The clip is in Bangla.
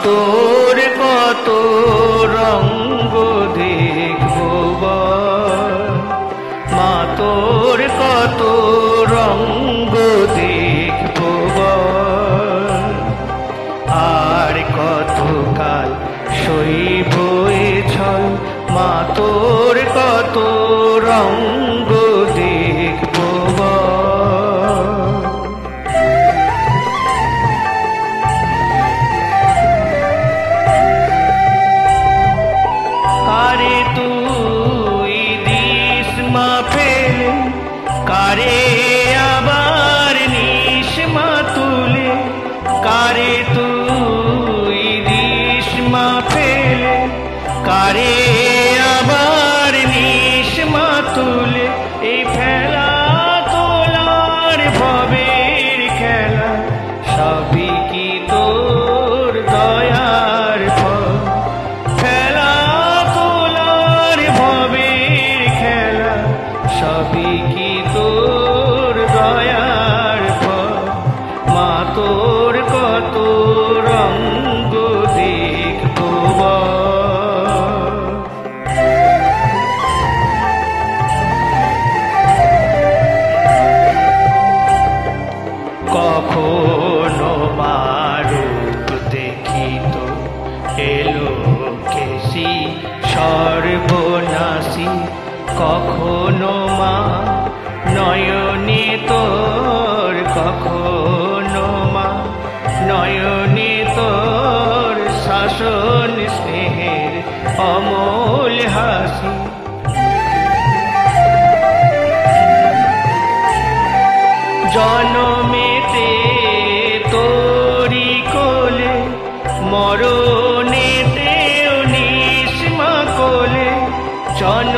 তোর কত রঙ্গ দেখবো বল, মা তোর কত রঙ্গ দেখবো বল, আর কতকাল সইব এ ছল, মা তোর কত রঙ্গ দেখবো বল। কারে তুই দিস মা ফেলে, কারে আবার নিস মা তুলে, কারে তুই দিস মা ফেলে, কারে আবার নিস মা তুলে। এই ফেলা তোলার ভবের খেলা, সবই কি তোর দয়ার ফল, ফেলা তোলার ভবের খেলা, সবই কি তোর দয়ার ফল, মা তোর কত রঙ্গ দেখবো বল। কখনো মা রূপ দেখিত এলো কেসি সর্বনাশী, কখনো মা নয়নে তোর, কখনো মা নয়নে তোর শাসন স্নেহের অমল হাসি। জনমেতে তোরি কোলে, মরণেতেও নিস মা কোলে, জন